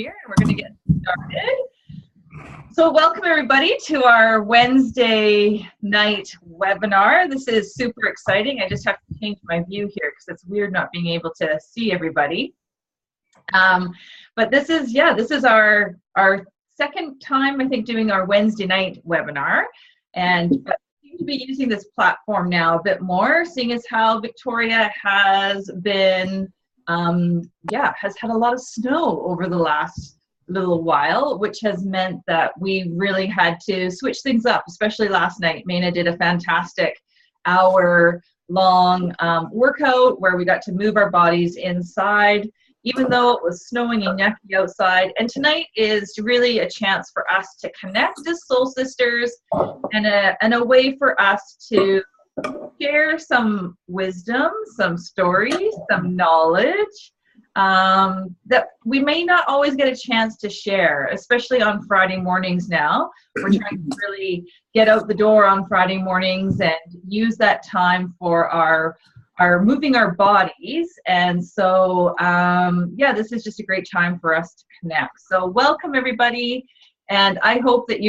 here and we're going to get started. So welcome everybody to our Wednesday night webinar. This is super exciting. I just have to change my view here because it's weird not being able to see everybody. But this is our second time, I think, doing our Wednesday night webinar. And I seem to be using this platform now a bit more, seeing as how Victoria has been has had a lot of snow over the last little while, which has meant that we really had to switch things up, especially last night. Maina did a fantastic hour-long workout where we got to move our bodies inside, even though it was snowing and yucky outside. And tonight is really a chance for us to connect as soul sisters and a way for us to share some wisdom, some stories, some knowledge that we may not always get a chance to share, especially on Friday mornings now. We're trying to really get out the door on Friday mornings and use that time for our moving our bodies. And so, this is just a great time for us to connect. So welcome everybody. And I hope that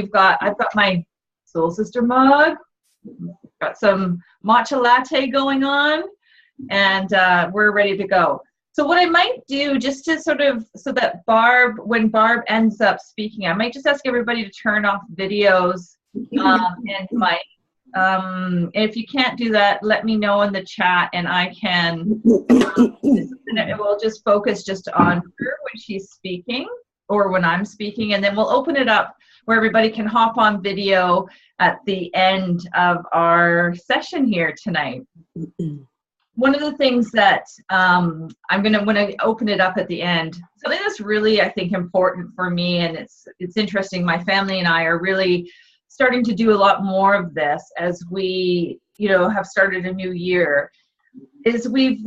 I've got my Soul Sister mug, got some matcha latte going on, and we're ready to go. So what I might do, just to so that when Barb ends up speaking, I might just ask everybody to turn off videos and mic. If you can't do that, let me know in the chat and I can, it will just focus just on her when she's speaking or when I'm speaking, and then we'll open it up where everybody can hop on video at the end of our session here tonight. One of the things that when I open it up at the end, something that's really, I think, important for me, and it's interesting, my family and I are really starting to do a lot more of this as we, have started a new year, is we've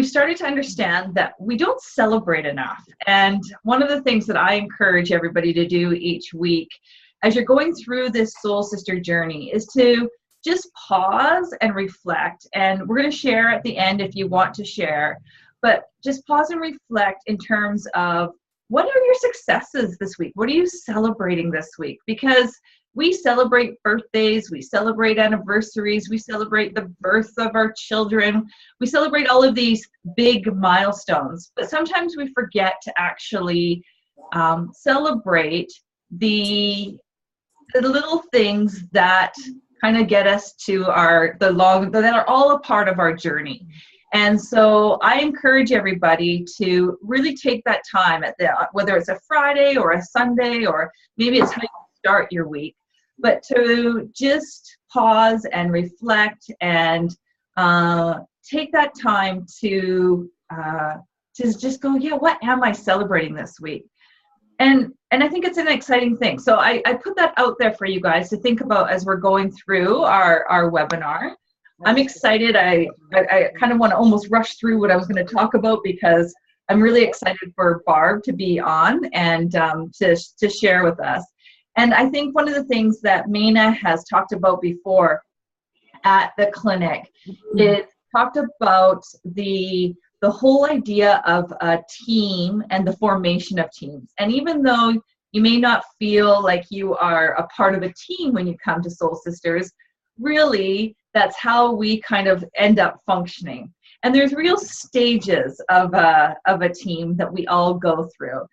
started to understand that we don't celebrate enough. And one of the things that I encourage everybody to do each week as you're going through this Soul Sister journey is to just pause and reflect. And we're going to share at the end if you want to share, but just pause and reflect in terms of what are your successes this week? What are you celebrating this week? Because we celebrate birthdays, we celebrate anniversaries, we celebrate the birth of our children, we celebrate all of these big milestones, but sometimes we forget to actually celebrate the little things that kind of get us to that are all a part of our journey. And so I encourage everybody to really take that time whether it's a Friday or a Sunday, or maybe it's how you start your week, but to just pause and reflect and take that time to just go, what am I celebrating this week? And I think it's an exciting thing. So I put that out there for you guys to think about as we're going through our webinar. I'm excited. I kind of want to almost rush through what I was going to talk about because I'm really excited for Barb to be on and to share with us. And I think one of the things that Maina has talked about before at the clinic is talked about the whole idea of a team and the formation of teams. And even though you may not feel like you are a part of a team when you come to Soul Sisters, really that's how we kind of end up functioning. And there's real stages of a team that we all go through.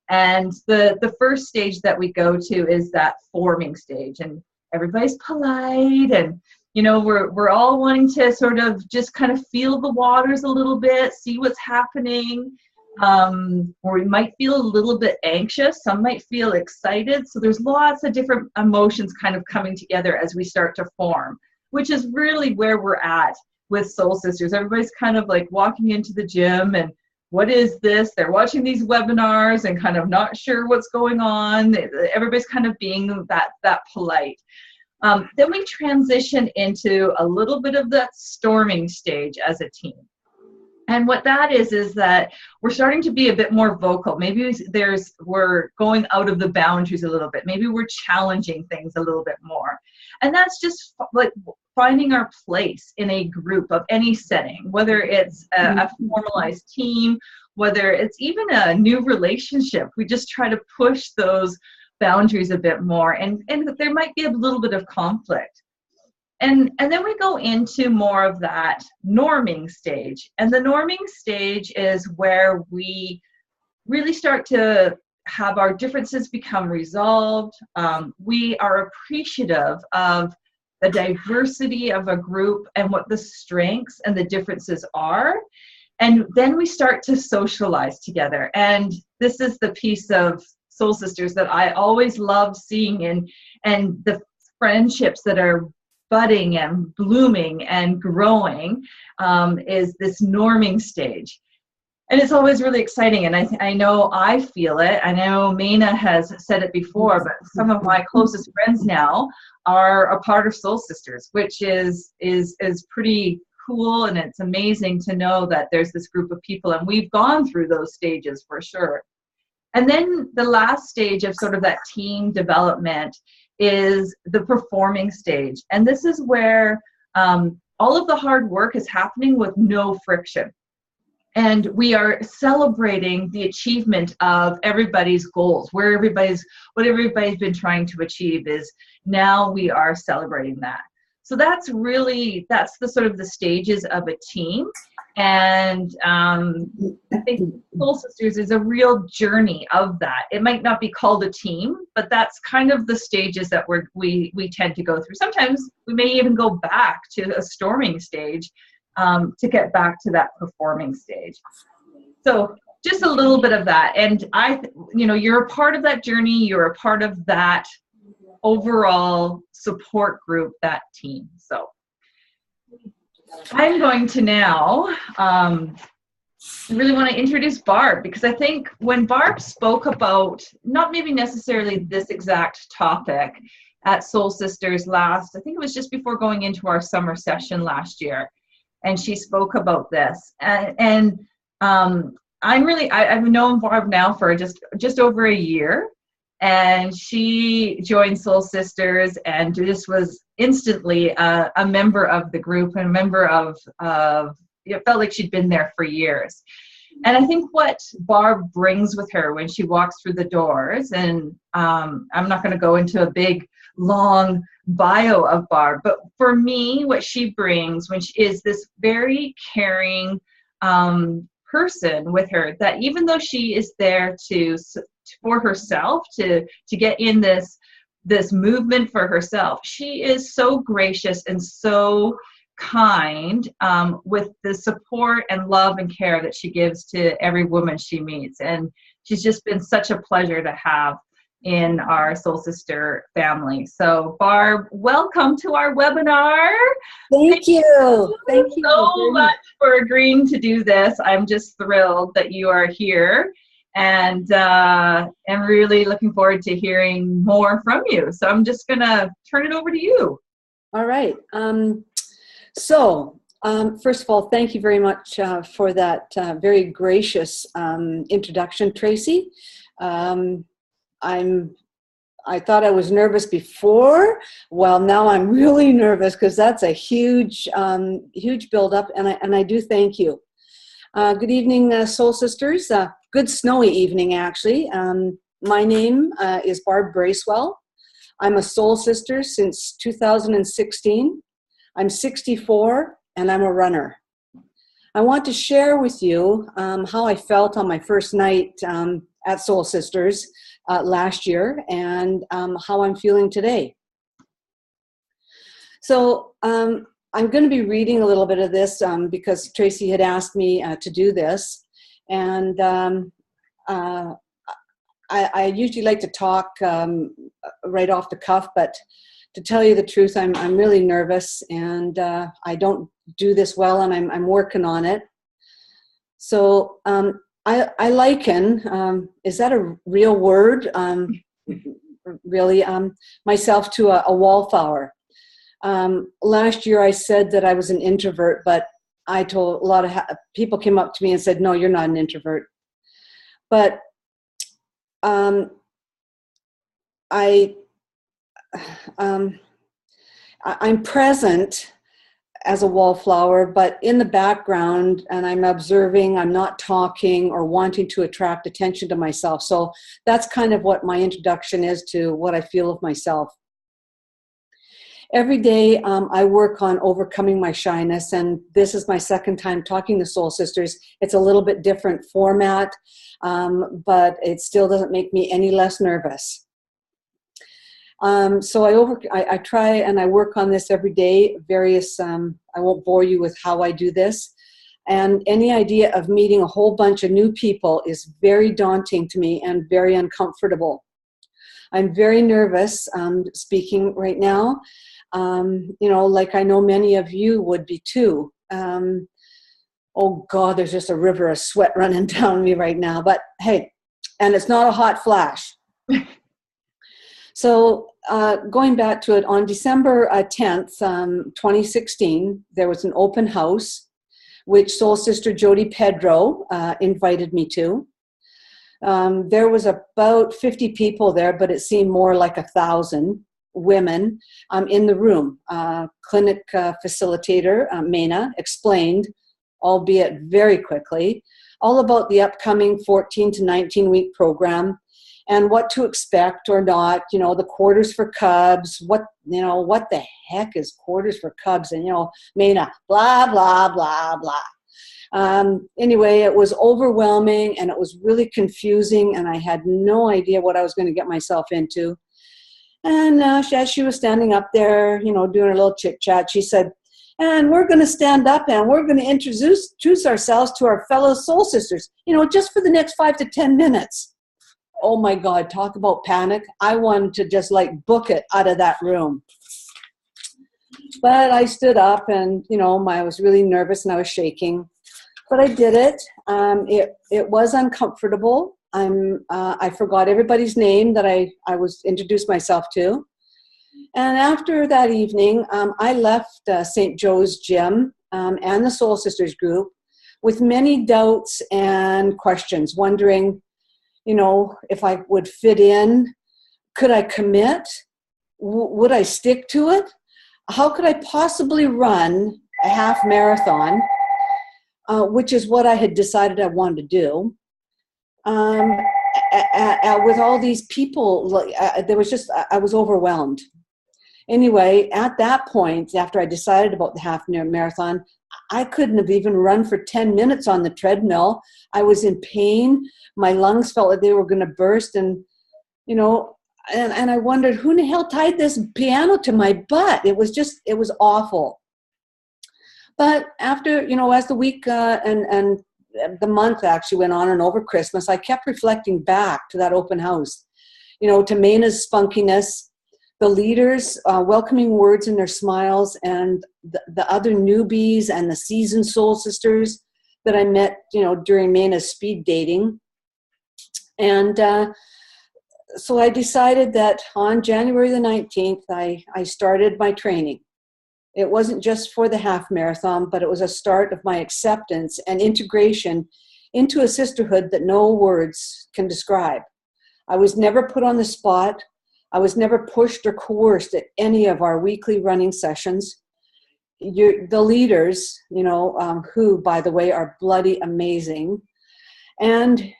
And the first stage that we go to is that forming stage, and everybody's polite, and we're all wanting to sort of just kind of feel the waters a little bit, see what's happening, or we might feel a little bit anxious. Some might feel excited. So there's lots of different emotions kind of coming together as we start to form, which is really where we're at with Soul Sisters. Everybody's kind of like walking into the gym and what is this? They're watching these webinars and kind of not sure what's going on. Everybody's kind of being that polite. Then we transition into a little bit of that storming stage as a team. And what that is that we're starting to be a bit more vocal. Maybe we're going out of the boundaries a little bit. Maybe we're challenging things a little bit more. And that's just like finding our place in a group of any setting, whether it's a formalized team whether it's even a new relationship, we just try to push those boundaries a bit more, and there might be a little bit of conflict. And then we go into more of that norming stage. And the norming stage is where we really start to have our differences become resolved. We are appreciative of the diversity of a group and what the strengths and the differences are. And then we start to socialize together. And this is the piece of Soul Sisters that I always love seeing, and the friendships that are budding and blooming and growing is this norming stage. And it's always really exciting. And I know I feel it. I know Maina has said it before, but some of my closest friends now are a part of Soul Sisters, which is pretty cool. And it's amazing to know that there's this group of people, and we've gone through those stages for sure. And then the last stage of sort of that team development is the performing stage. And this is where all of the hard work is happening with no friction. And we are celebrating the achievement of everybody's goals, what everybody's been trying to achieve is now we are celebrating that. So that's the sort of the stages of a team. And I think Soul Sisters is a real journey of that. It might not be called a team, but that's kind of the stages that we tend to go through. Sometimes we may even go back to a storming stage to get back to that performing stage. So just a little bit of that. And you're a part of that journey. You're a part of that overall support group, that team. So I'm going to now really want to introduce Barb, because I think when Barb spoke about, not maybe necessarily this exact topic at Soul Sisters last, I think it was just before going into our summer session last year, and she spoke about this. And I've known Barb now for just over a year, and she joined Soul Sisters and just was instantly a member of the group and a member of it felt like she'd been there for years. And I think what Barb brings with her when she walks through the doors, and I'm not going to go into a big, long bio of Barb, but for me, what she brings is this very caring person with her, that even though she is there for herself, to get in this movement for herself, she is so gracious and so kind with the support and love and care that she gives to every woman she meets. And she's just been such a pleasure to have in our Soul Sister family. So Barb, welcome to our webinar. Thank you. Thank you so much for agreeing to do this. I'm just thrilled that you are here, and I'm really looking forward to hearing more from you. So I'm just gonna turn it over to you. All right. First of all, thank you very much for that very gracious introduction, Tracy. I thought I was nervous before. Well, now I'm really nervous, because that's a huge buildup, and I do thank you. Good evening, Soul Sisters. Good snowy evening, actually. My name is Barb Bracewell. I'm a Soul Sister since 2016. I'm 64, and I'm a runner. I want to share with you how I felt on my first night at Soul Sisters last year, and how I'm feeling today. So I'm going to be reading a little bit of this because Tracy had asked me to do this, and I usually like to talk right off the cuff, but to tell you the truth, I'm really nervous, and I don't do this well, and I'm working on it. So I liken, is that a real word? Really, myself to a wallflower. Last year I said that I was an introvert, but I told a lot of people came up to me and said, no, you're not an introvert. But I'm present as a wallflower, but in the background, and I'm observing, I'm not talking or wanting to attract attention to myself. So that's kind of what my introduction is to what I feel of myself. Every day I work on overcoming my shyness, and this is my second time talking to Soul Sisters. It's a little bit different format, but it still doesn't make me any less nervous. So I try and I work on this every day, I won't bore you with how I do this. And any idea of meeting a whole bunch of new people is very daunting to me and very uncomfortable. I'm very nervous speaking right now. Like I know many of you would be too. Oh God, there's just a river of sweat running down me right now, but hey, and it's not a hot flash. So going back to it, on December 10th, 2016, there was an open house, which Soul Sister Jody Pedro invited me to. There was about 50 people there, but it seemed more like 1,000 women in the room. Clinic facilitator, Mena, explained, albeit very quickly, all about the upcoming 14 to 19 week program and what to expect or not, the quarters for cubs, what the heck is quarters for cubs? And, Mena, blah, blah, blah, blah. Anyway, it was overwhelming and it was really confusing, and I had no idea what I was going to get myself into. And as she was standing up there, doing a little chit chat, she said, and we're going to stand up and we're going to introduce ourselves to our fellow Soul Sisters, just for the next 5 to 10 minutes. Oh my God, talk about panic. I wanted to just book it out of that room. But I stood up and, I was really nervous and I was shaking. But I did it. It was uncomfortable. I forgot everybody's name that I was introduced myself to. And after that evening, I left St. Joe's Gym and the Soul Sisters group with many doubts and questions, wondering, if I would fit in. Could I commit? Would I stick to it? How could I possibly run a half marathon, which is what I had decided I wanted to do? With all these people, I was overwhelmed. Anyway, at that point, after I decided about the half marathon, I couldn't have even run for 10 minutes on the treadmill. I was in pain. My lungs felt like they were going to burst. And, and I wondered, who in the hell tied this piano to my butt? It was awful. But after, as the week and the month actually went on and over Christmas, I kept reflecting back to that open house, to Mena's spunkiness, the leaders' welcoming words and their smiles, and the other newbies and the seasoned Soul Sisters that I met, during Mena's speed dating. And so I decided that on January the 19th, I started my training. It wasn't just for the half marathon, but it was a start of my acceptance and integration into a sisterhood that no words can describe. I was never put on the spot. I was never pushed or coerced at any of our weekly running sessions. The leaders, who, by the way, are bloody amazing, and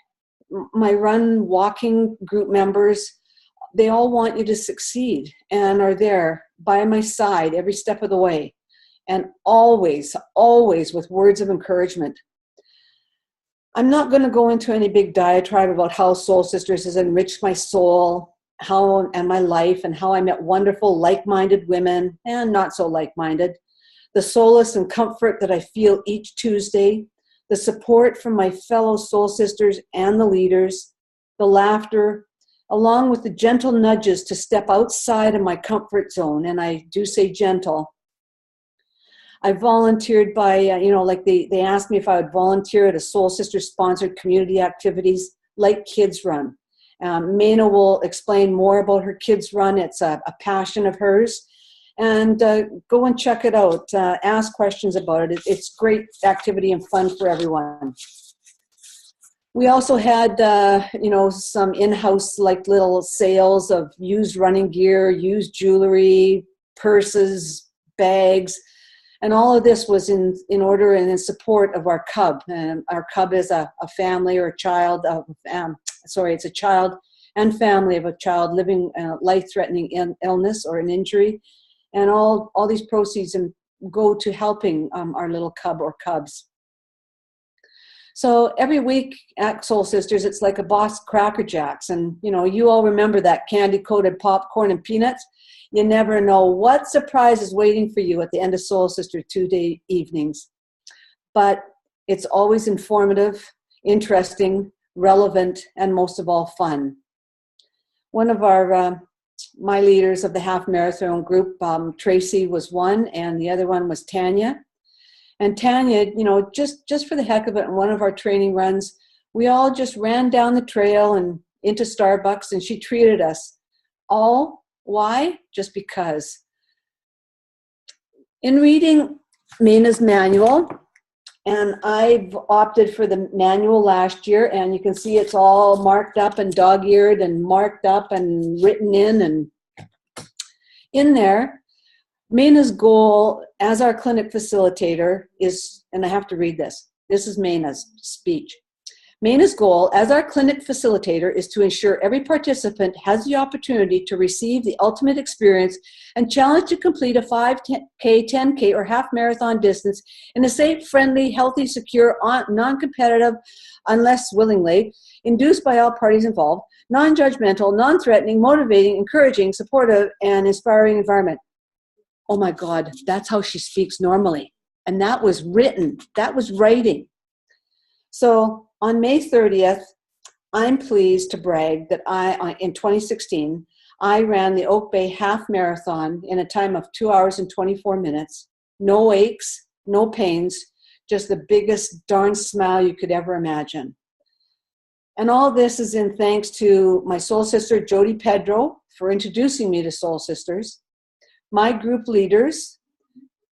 my walking group members, they all want you to succeed and are there by my side every step of the way, and always, always with words of encouragement. I'm not going to go into any big diatribe about how Soul Sisters has enriched my soul, and my life, and how I met wonderful, like-minded women and not so like-minded, the solace and comfort that I feel each Tuesday, the support from my fellow Soul Sisters and the leaders, the laughter, along with the gentle nudges to step outside of my comfort zone, and I do say gentle. I volunteered by, they asked me if I would volunteer at a Soul Sister-sponsored community activities like Kids Run. Mena will explain more about her Kids Run. It's a passion of hers. And go and check it out. Ask questions about it. It's great activity and fun for everyone. We also had, some in-house little sales of used running gear, used jewelry, purses, bags. And all of this was in order and in support of our cub. And our cub is a family or a child of, it's a child and family of a child living life-threatening illness or an injury. And all these proceeds go to helping our little cub or cubs. So every week at Soul Sisters, it's like a box of Cracker Jacks. And, you know, you all remember that candy-coated popcorn and peanuts. You never know what surprise is waiting for you at the end of Soul Sister 2-day evenings. But it's always informative, interesting, relevant, and most of all, fun. One of my leaders of the half marathon group, Tracy was one, and the other one was Tanya. And Tanya, you know, just for the heck of it, in one of our training runs, we all just ran down the trail and into Starbucks, and she treated us. All why? Just because. In reading Mina's manual, and I've opted for the manual last year, and you can see it's all marked up and dog-eared and marked up and written in, and in there, Mina's goal as our clinic facilitator is, and I have to read this. This is Mina's speech. Mina's goal as our clinic facilitator is to ensure every participant has the opportunity to receive the ultimate experience and challenge to complete a 5K, 10K, or half marathon distance in a safe, friendly, healthy, secure, non-competitive, unless willingly, induced by all parties involved, non-judgmental, non-threatening, motivating, encouraging, supportive, and inspiring environment. Oh my God, that's how she speaks normally. And that was written, that was writing. So on May 30th, I'm pleased to brag that in 2016, I ran the Oak Bay Half Marathon in a time of 2 hours and 24 minutes. No aches, no pains, just the biggest darn smile you could ever imagine. And all this is in thanks to my soul sister, Jody Pedro, for introducing me to Soul Sisters, my group leaders,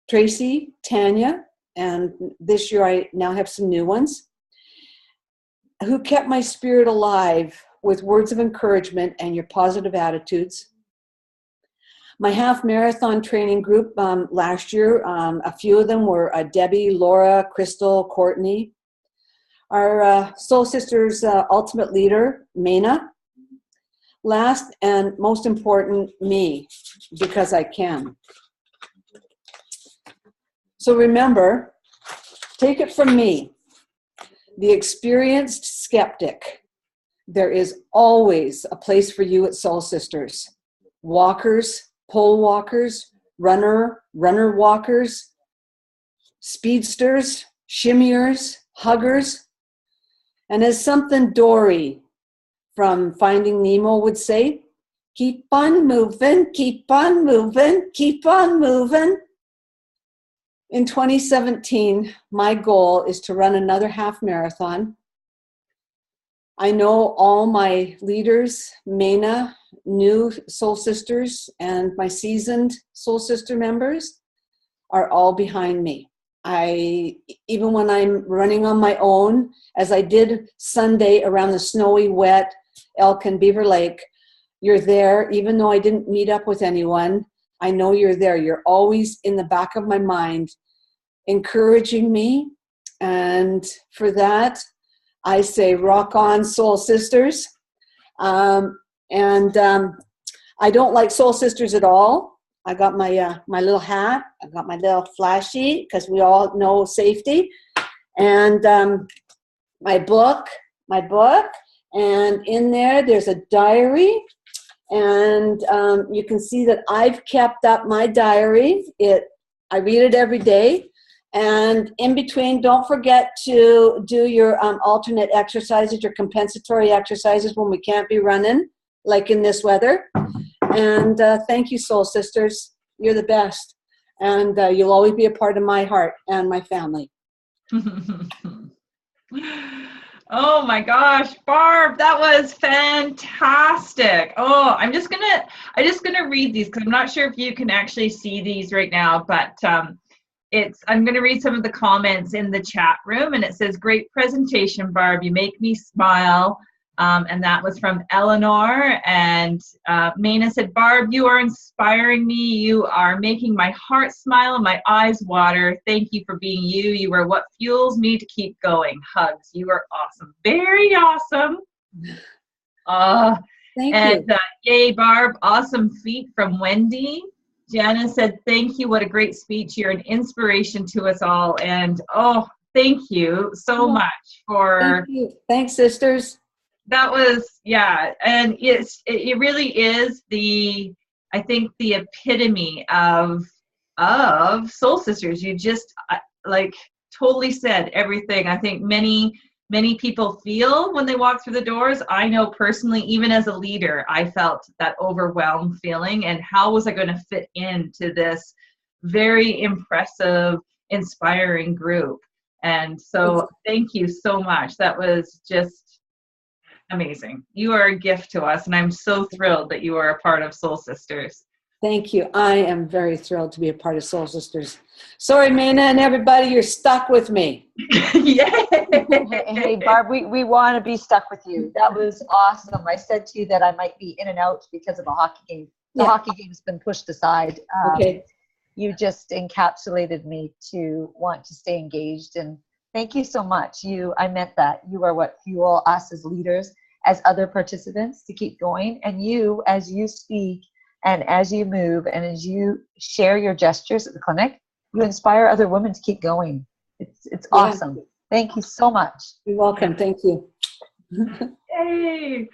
Tracy, Tanya, and this year I now have some new ones, who kept my spirit alive with words of encouragement and your positive attitudes. My half marathon training group last year, a few of them were Debbie, Laura, Crystal, Courtney. Our Soul Sisters ultimate leader, Mena. Last and most important, me, because I can. So remember, take it from me, the experienced skeptic. There is always a place for you at Soul Sisters. Walkers, pole walkers, runner walkers, speedsters, shimmiers, huggers. And as something Dory from Finding Nemo would say, keep on moving, keep on moving, keep on moving. In 2017, my goal is to run another half marathon. I know all my leaders, Mena, new Soul Sisters, and my seasoned Soul Sister members are all behind me. Even when I'm running on my own, as I did Sunday around the snowy, wet Elkin Beaver Lake, you're there. Even though I didn't meet up with anyone, I know you're there. You're always in the back of my mind, encouraging me. And for that, I say, rock on, Soul Sisters. I don't like Soul Sisters at all. I got my little hat. I got my little flashy, because we all know safety. And my book. And in there's a diary. And you can see that I've kept up my diary. I read it every day. And in between, don't forget to do your alternate exercises, your compensatory exercises when we can't be running, like in this weather. And thank you, Soul Sisters. You're the best. And you'll always be a part of my heart and my family. Oh my gosh, Barb, that was fantastic. Oh, I'm just gonna read these, because I'm not sure if you can actually see these right now, but I'm going to read some of the comments in the chat room, and it says, great presentation, Barb. You make me smile. And that was from Eleanor. And Maina said, Barb, you are inspiring me. You are making my heart smile and my eyes water. Thank you for being you. You are what fuels me to keep going. Hugs. You are awesome. Very awesome. Thank and you. Yay, Barb. Awesome feat from Wendy. Jana said, thank you. What a great speech. You're an inspiration to us all. And thank you so much for. Thank you. Thanks, sisters. That was, yeah. And it really is I think the epitome of Soul Sisters. You just like totally said everything I think many people feel when they walk through the doors. I know personally, even as a leader, I felt that overwhelmed feeling, and how was I going to fit into this very impressive, inspiring group? And so thank you so much. That was just amazing. You are a gift to us, and I'm so thrilled that you are a part of Soul Sisters. Thank you. I am very thrilled to be a part of Soul Sisters. Sorry, Maina and everybody, you're stuck with me. Yay! Hey, Barb, we want to be stuck with you. That was awesome. I said to you that I might be in and out because of a hockey game. The hockey game's been pushed aside. Okay. You just encapsulated me to want to stay engaged, and thank you so much. I meant that. You are what fuel us as leaders, as other participants to keep going, and you, as you speak, and as you move, and as you share your gestures at the clinic, you inspire other women to keep going. It's awesome. Thank you so much. You're welcome. Thank you. Yay!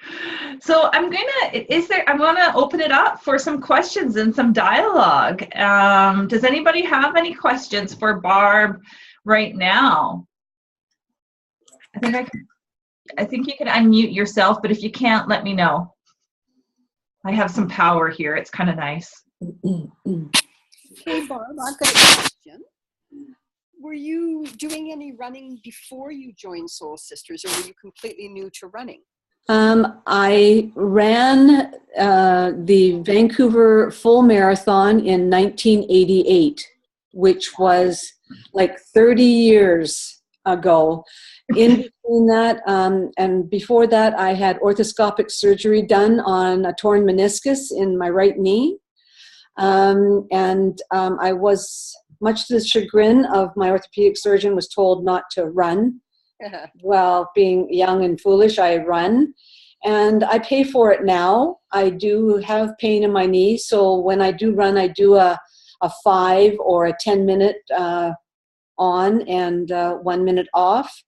So I want to open it up for some questions and some dialogue. Does anybody have any questions for Barb right now? I think you can unmute yourself, but if you can't, let me know. I have some power here. It's kind of nice. Hey, Barb, I've got a question. Were you doing any running before you joined Soul Sisters, or were you completely new to running? I ran the Vancouver Full Marathon in 1988, which was like 30 years ago. In between that, and before that, I had orthoscopic surgery done on a torn meniscus in my right knee. I was, much to the chagrin of my orthopedic surgeon, was told not to run. Well, being young and foolish, I run. And I pay for it now. I do have pain in my knee, so when I do run, I do a 5 or a 10-minute on and 1 minute off.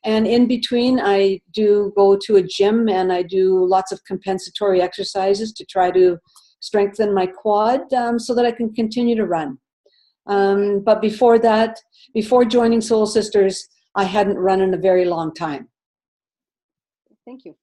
And in between, I do go to a gym and I do lots of compensatory exercises to try to strengthen my quad so that I can continue to run. But before that, before joining Soul Sisters, I hadn't run in a very long time. Thank you.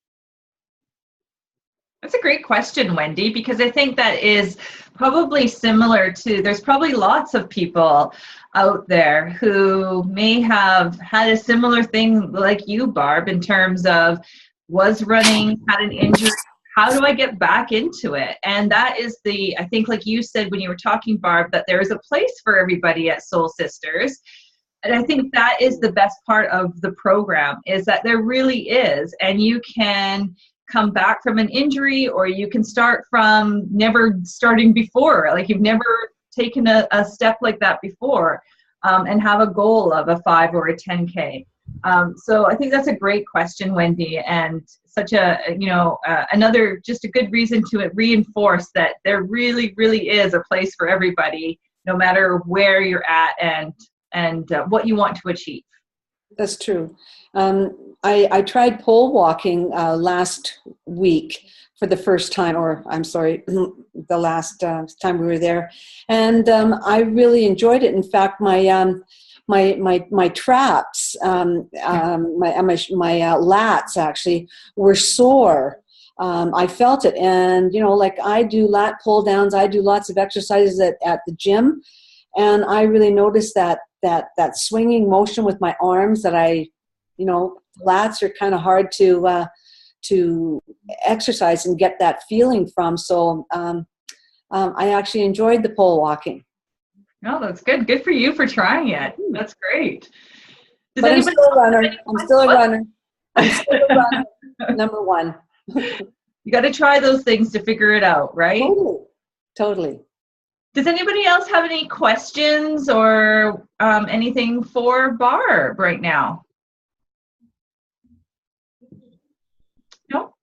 That's a great question, Wendy, because I think that is probably similar to, there's probably lots of people out there who may have had a similar thing like you, Barb, in terms of was running, had an injury, how do I get back into it? And that is I think like you said when you were talking, Barb, that there is a place for everybody at Soul Sisters. And I think that is the best part of the program, is that there really is. And you can come back from an injury, or you can start from never starting before, like you've never taken a step like that before, and have a goal of a 5 or a 10K. So I think that's a great question, Wendy, and such another, just a good reason to reinforce that there really, really is a place for everybody, no matter where you're at and what you want to achieve. That's true. I tried pole walking last week for the first time, the last time we were there, and I really enjoyed it. In fact, my traps, my lats actually were sore. I felt it, and like I do lat pull downs, I do lots of exercises at the gym, and I really noticed that swinging motion with my arms that lats are kind of hard to exercise and get that feeling from. So I actually enjoyed the pole walking. No, that's good. Good for you for trying it. That's great. But I'm still a runner. I'm still a runner. Number one. You got to try those things to figure it out, right? Totally. Does anybody else have any questions or anything for Barb right now? No?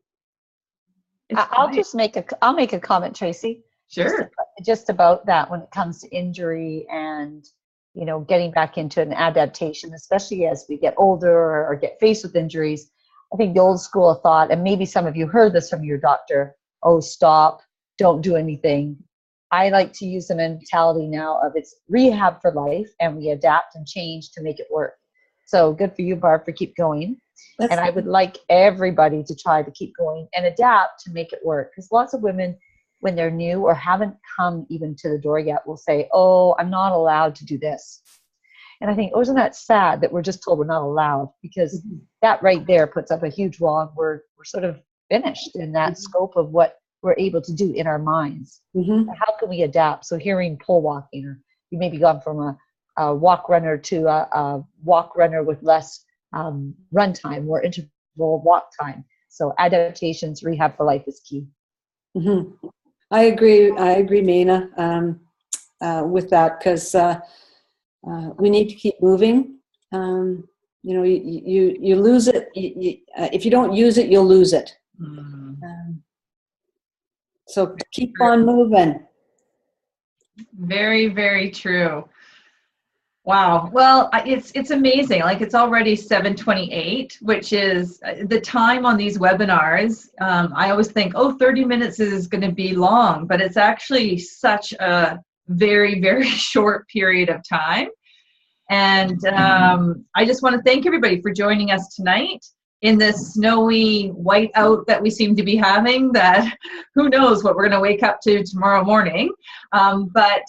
I'll make a comment, Tracy. Sure. Just about that when it comes to injury and, you know, getting back into an adaptation, especially as we get older or get faced with injuries. I think the old school of thought, and maybe some of you heard this from your doctor, oh, stop, don't do anything. I like to use the mentality now of it's rehab for life, and we adapt and change to make it work. So good for you, Barb, for keep going. And I would like everybody to try to keep going and adapt to make it work. Because lots of women, when they're new or haven't come even to the door yet, will say, oh, I'm not allowed to do this. And I think, oh, isn't that sad that we're just told we're not allowed? Because that right there puts up a huge wall. And we're sort of finished in that scope of what we're able to do in our minds. How can we adapt? So hearing pole walking, or you maybe gone from a walk runner to a walk runner with less run time, more interval walk time. So adaptations, rehab for life is key. I agree, Maina, with that, because we need to keep moving. You know, you lose it. If you don't use it, you'll lose it. So keep on moving. Very, very true. Wow. Well, it's amazing. Like, it's already 7:28, which is the time on these webinars. I always think, 30 minutes is going to be long, but it's actually such a very, very short period of time. And I just want to thank everybody for joining us tonight in this snowy whiteout that we seem to be having, that who knows what we're going to wake up to tomorrow morning. But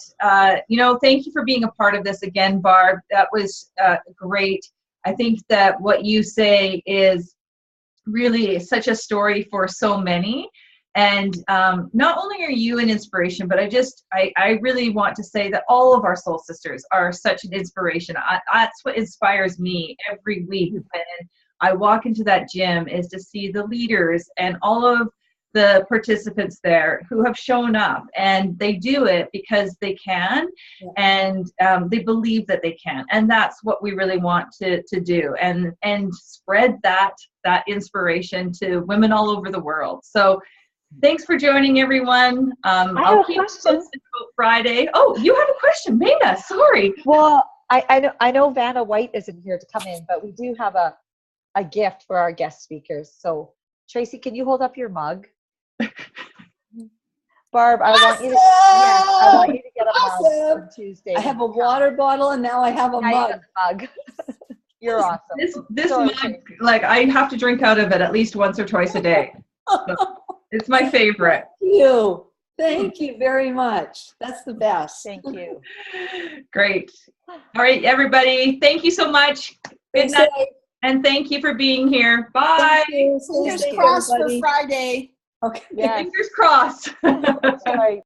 you know, thank you for being a part of this again, Barb. That was great. I think that what you say is really such a story for so many. And not only are you an inspiration, but I really want to say that all of our soul sisters are such an inspiration. That's what inspires me every week when I walk into that gym, is to see the leaders and all of the participants there who have shown up, and they do it because they can, and they believe that they can. And that's what we really want to do, and spread that inspiration to women all over the world. So thanks for joining, everyone. I'll keep posted about Friday. Oh, you have a question, Maina. Sorry. Well, I know Vanna White isn't here to come in, but we do have a gift for our guest speakers. So Tracy, can you hold up your mug? Barb, I want you to get a mug on Tuesday. I have a water bottle, and now I have a mug. You're awesome. This mug, like, I have to drink out of it at least once or twice a day. So it's my favorite. Thank you very much. That's the best. Thank you. Great. All right, everybody. Thank you so much. Good night. And thank you for being here. Bye. Fingers crossed for Friday. Okay. Yes. Fingers crossed. That's right.